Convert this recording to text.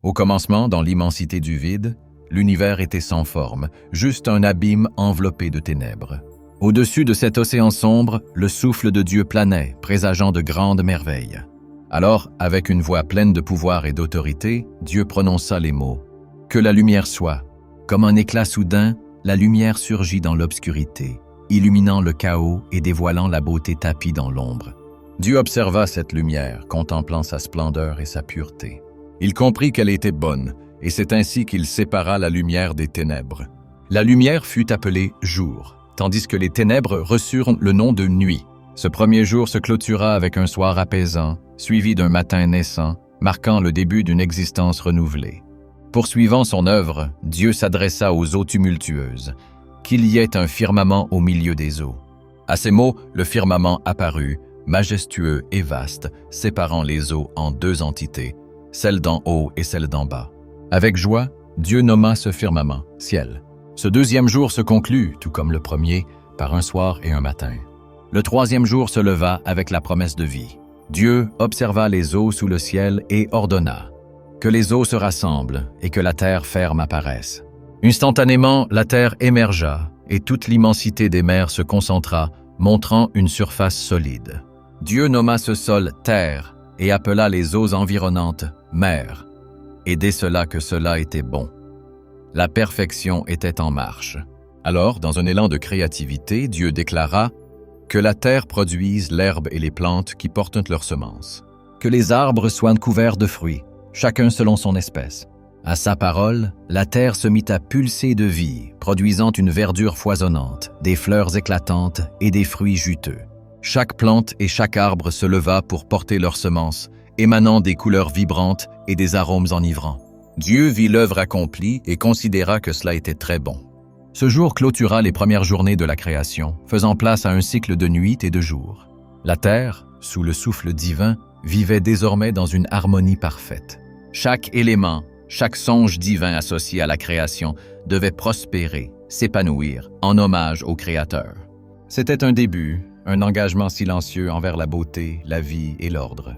Au commencement, dans l'immensité du vide, l'univers était sans forme, juste un abîme enveloppé de ténèbres. Au-dessus de cet océan sombre, le souffle de Dieu planait, présageant de grandes merveilles. Alors, avec une voix pleine de pouvoir et d'autorité, Dieu prononça les mots « Que la lumière soit ». Comme un éclat soudain, la lumière surgit dans l'obscurité, illuminant le chaos et dévoilant la beauté tapie dans l'ombre. Dieu observa cette lumière, contemplant sa splendeur et sa pureté. Il comprit qu'elle était bonne, et c'est ainsi qu'il sépara la lumière des ténèbres. La lumière fut appelée jour, tandis que les ténèbres reçurent le nom de nuit. Ce premier jour se clôtura avec un soir apaisant, suivi d'un matin naissant, marquant le début d'une existence renouvelée. Poursuivant son œuvre, Dieu s'adressa aux eaux tumultueuses. Qu'il y ait un firmament au milieu des eaux. À ces mots, le firmament apparut, majestueux et vaste, séparant les eaux en deux entités, celle d'en haut et celle d'en bas. Avec joie, Dieu nomma ce firmament « ciel ». Ce deuxième jour se conclut, tout comme le premier, par un soir et un matin. Le troisième jour se leva avec la promesse de vie. Dieu observa les eaux sous le ciel et ordonna que les eaux se rassemblent et que la terre ferme apparaisse. Instantanément, la terre émergea et toute l'immensité des mers se concentra, montrant une surface solide. Dieu nomma ce sol terre et appela les eaux environnantes mer, et décela que cela était bon. La perfection était en marche. Alors, dans un élan de créativité, Dieu déclara que la terre produise l'herbe et les plantes qui portent leurs semences, que les arbres soient couverts de fruits, chacun selon son espèce. À sa parole, la terre se mit à pulser de vie, produisant une verdure foisonnante, des fleurs éclatantes et des fruits juteux. Chaque plante et chaque arbre se leva pour porter leurs semences, émanant des couleurs vibrantes et des arômes enivrants. Dieu vit l'œuvre accomplie et considéra que cela était très bon. Ce jour clôtura les premières journées de la création, faisant place à un cycle de nuit et de jour. La terre, sous le souffle divin, vivait désormais dans une harmonie parfaite. Chaque élément, chaque songe divin associé à la création devait prospérer, s'épanouir, en hommage au Créateur. C'était un début, un engagement silencieux envers la beauté, la vie et l'ordre.